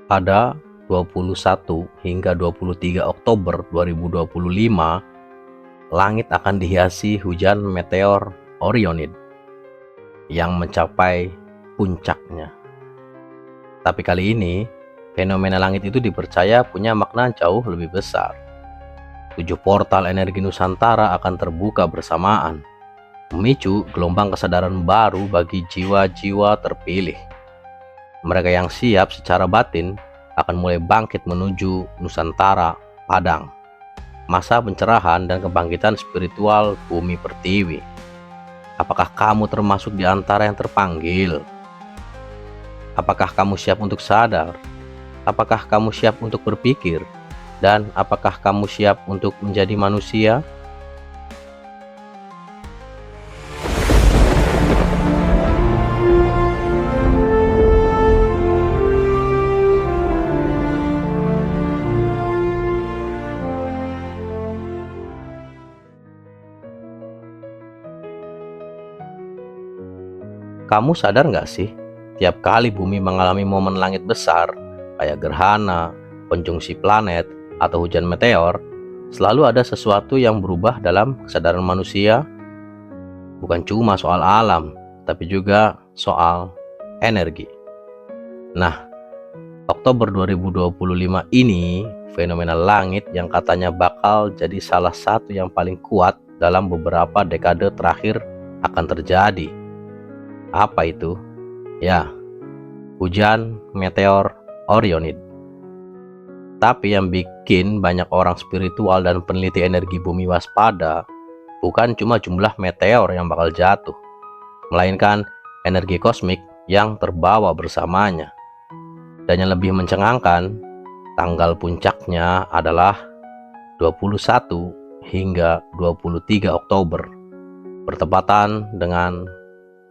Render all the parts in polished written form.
Pada 21 hingga 23 Oktober 2025, langit akan dihiasi hujan meteor Orionid yang mencapai puncaknya. Tapi kali ini, fenomena langit itu dipercaya punya makna jauh lebih besar. 7 portal energi Nusantara akan terbuka bersamaan, memicu gelombang kesadaran baru bagi jiwa-jiwa terpilih. Mereka yang siap secara batin akan mulai bangkit menuju Nusantara Padang, masa pencerahan dan kebangkitan spiritual bumi pertiwi. Apakah kamu termasuk di antara yang terpanggil? Apakah kamu siap untuk sadar? Apakah kamu siap untuk berpikir? Dan apakah kamu siap untuk menjadi manusia? Kamu sadar nggak sih, tiap kali bumi mengalami momen langit besar, kayak gerhana, konjungsi planet, atau hujan meteor, selalu ada sesuatu yang berubah dalam kesadaran manusia. Bukan cuma soal alam, tapi juga soal energi. Nah, Oktober 2025 ini, fenomena langit yang katanya bakal jadi salah satu yang paling kuat dalam beberapa dekade terakhir akan terjadi. Apa itu? Ya, hujan meteor Orionid. Tapi yang bikin banyak orang spiritual dan peneliti energi bumi waspada bukan cuma jumlah meteor yang bakal jatuh, melainkan energi kosmik yang terbawa bersamanya. Dan yang lebih mencengangkan, tanggal puncaknya adalah 21 hingga 23 Oktober, bertepatan dengan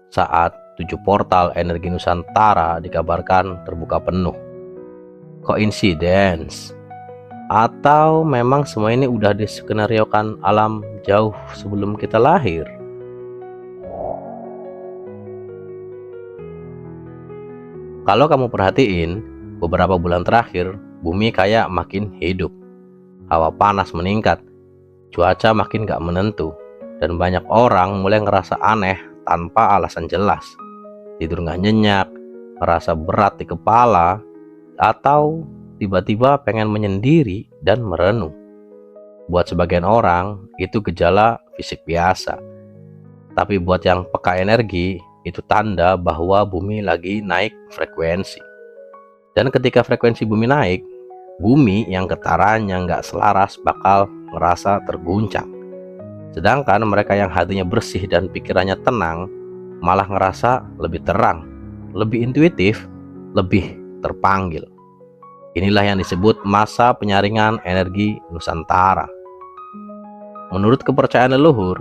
saat 7 portal energi Nusantara dikabarkan terbuka penuh. Coincidence? Atau memang semua ini udah diskenariokan alam jauh sebelum kita lahir? Kalau kamu perhatiin, beberapa bulan terakhir, bumi kayak makin hidup. Hawa panas meningkat, cuaca makin gak menentu, dan banyak orang mulai ngerasa aneh tanpa alasan jelas. Tidur gak nyenyak, merasa berat di kepala, atau tiba-tiba pengen menyendiri dan merenung. Buat sebagian orang, itu gejala fisik biasa. Tapi buat yang peka energi, itu tanda bahwa bumi lagi naik frekuensi. Dan ketika frekuensi bumi naik, bumi yang getarannya gak selaras bakal ngerasa terguncang. Sedangkan mereka yang hatinya bersih dan pikirannya tenang malah ngerasa lebih terang, lebih intuitif, lebih terpanggil. Inilah yang disebut masa penyaringan energi Nusantara. Menurut kepercayaan leluhur,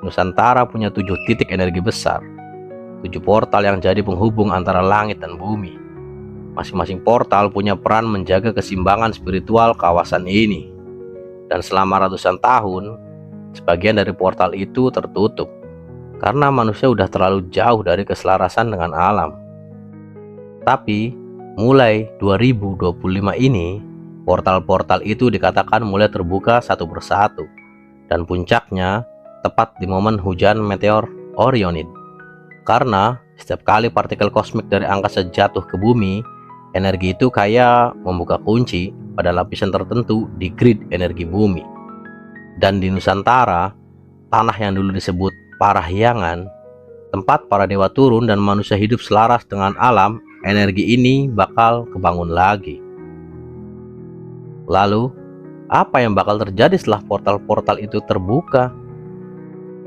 Nusantara punya 7 titik energi besar, 7 portal yang jadi penghubung antara langit dan bumi. Masing-masing portal punya peran menjaga keseimbangan spiritual kawasan ini. Dan selama ratusan tahun, sebagian dari portal itu tertutup karena manusia udah terlalu jauh dari keselarasan dengan alam. Tapi mulai 2025 ini, portal-portal itu dikatakan mulai terbuka satu persatu, dan puncaknya tepat di momen hujan meteor Orionid. Karena setiap kali partikel kosmik dari angkasa jatuh ke bumi, energi itu kayak membuka kunci pada lapisan tertentu di grid energi bumi. Dan di Nusantara, tanah yang dulu disebut Parahyangan, tempat para dewa turun dan manusia hidup selaras dengan alam, energi ini bakal kebangun lagi. Lalu, apa yang bakal terjadi setelah portal-portal itu terbuka?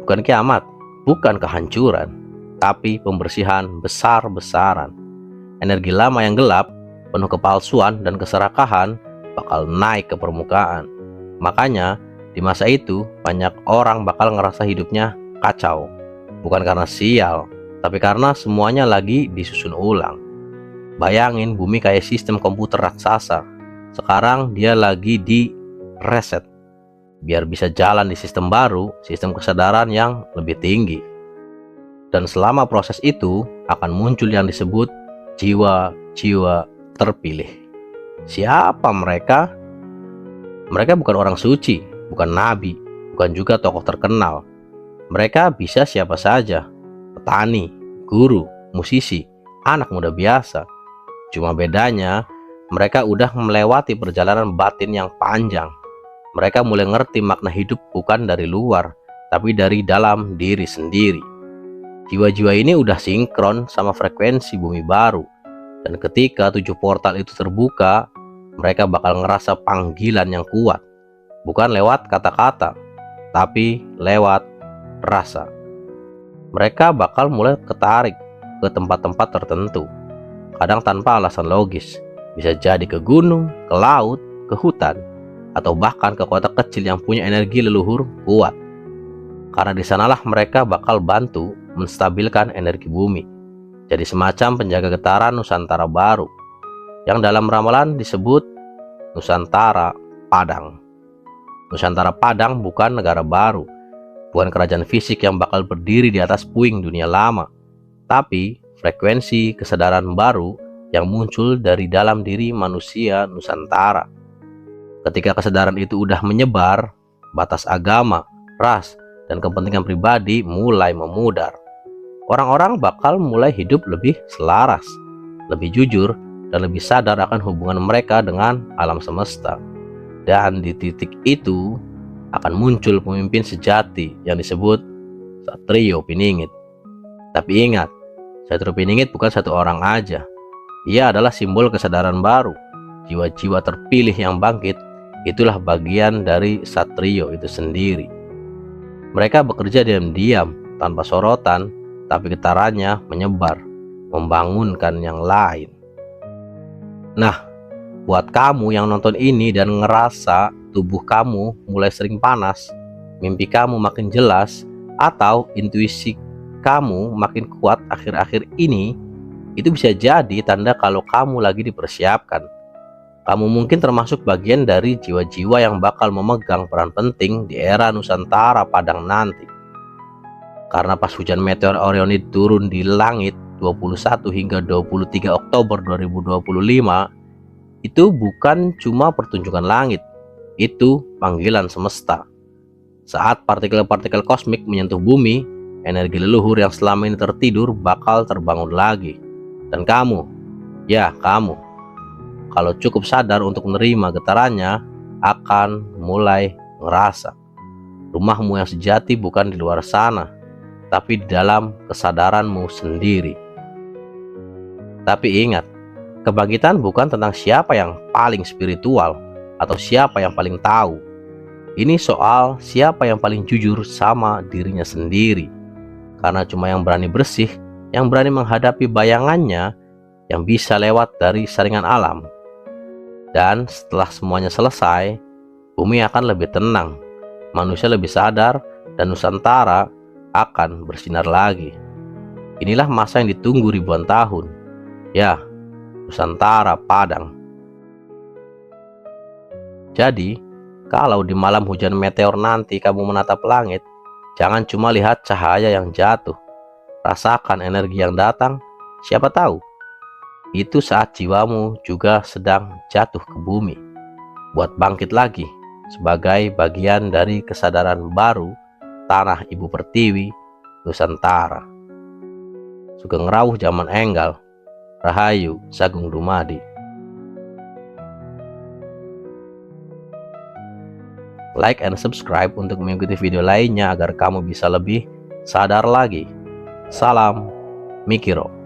Bukan kiamat, bukan kehancuran, tapi pembersihan besar-besaran. Energi lama yang gelap, penuh kepalsuan dan keserakahan, bakal naik ke permukaan. Makanya, di masa itu, banyak orang bakal ngerasa hidupnya kacau. Bukan karena sial, tapi karena semuanya lagi disusun ulang. Bayangin bumi kayak sistem komputer raksasa. Sekarang dia lagi di reset, biar bisa jalan di sistem baru, sistem kesadaran yang lebih tinggi. Dan selama proses itu, akan muncul yang disebut jiwa-jiwa terpilih. Siapa mereka? Mereka bukan orang suci, bukan nabi, bukan juga tokoh terkenal. Mereka bisa siapa saja, petani, guru, musisi, anak muda biasa. Cuma bedanya, mereka udah melewati perjalanan batin yang panjang. Mereka mulai ngerti makna hidup bukan dari luar, tapi dari dalam diri sendiri. Jiwa-jiwa ini udah sinkron sama frekuensi bumi baru. Dan ketika 7 portal itu terbuka, mereka bakal ngerasa panggilan yang kuat. Bukan lewat kata-kata, tapi lewat rasa. Mereka bakal mulai ketarik ke tempat-tempat tertentu. Kadang tanpa alasan logis. Bisa jadi ke gunung, ke laut, ke hutan, atau bahkan ke kota kecil yang punya energi leluhur kuat. Karena di sanalah mereka bakal bantu menstabilkan energi bumi. Jadi semacam penjaga getaran Nusantara baru, yang dalam ramalan disebut Nusantara Padang. Nusantara Padang bukan negara baru, bukan kerajaan fisik yang bakal berdiri di atas puing dunia lama, tapi frekuensi kesadaran baru yang muncul dari dalam diri manusia Nusantara. Ketika kesadaran itu udah menyebar, batas agama, ras, dan kepentingan pribadi mulai memudar. Orang-orang bakal mulai hidup lebih selaras, lebih jujur, dan lebih sadar akan hubungan mereka dengan alam semesta. Dan di titik itu akan muncul pemimpin sejati yang disebut Satrio Piningit. Tapi ingat, Satrio Piningit bukan satu orang aja. Ia adalah simbol kesadaran baru, jiwa-jiwa terpilih yang bangkit. Itulah bagian dari Satrio itu sendiri. Mereka bekerja diam-diam, tanpa sorotan, tapi getarannya menyebar, membangunkan yang lain. Nah, buat kamu yang nonton ini dan ngerasa tubuh kamu mulai sering panas, mimpi kamu makin jelas, atau intuisi kamu makin kuat akhir-akhir ini, itu bisa jadi tanda kalau kamu lagi dipersiapkan. Kamu mungkin termasuk bagian dari jiwa-jiwa yang bakal memegang peran penting di era Nusantara Padang nanti. Karena pas hujan meteor Orionid turun di langit 21 hingga 23 Oktober 2025, itu bukan cuma pertunjukan langit, itu panggilan semesta. Saat partikel-partikel kosmik menyentuh bumi, energi leluhur yang selama ini tertidur bakal terbangun lagi. Dan kamu, ya kamu, kalau cukup sadar untuk menerima getarannya, akan mulai ngerasa rumahmu yang sejati bukan di luar sana, tapi di dalam kesadaranmu sendiri. Tapi ingat, kebangkitan bukan tentang siapa yang paling spiritual atau siapa yang paling tahu. Ini soal siapa yang paling jujur sama dirinya sendiri. Karena cuma yang berani bersih, yang berani menghadapi bayangannya, yang bisa lewat dari saringan alam. Dan setelah semuanya selesai, bumi akan lebih tenang, manusia lebih sadar, dan Nusantara akan bersinar lagi. Inilah masa yang ditunggu ribuan tahun. Ya, Nusantara Padang. Jadi, kalau di malam hujan meteor nanti kamu menatap langit, jangan cuma lihat cahaya yang jatuh. Rasakan energi yang datang, siapa tahu itu saat jiwamu juga sedang jatuh ke bumi, buat bangkit lagi sebagai bagian dari kesadaran baru tanah ibu pertiwi Nusantara. Sugeng rawuh zaman enggal, Rahayu Sagung Dumadi. Like and subscribe untuk mengikuti video lainnya agar kamu bisa lebih sadar lagi. Salam Mikiro.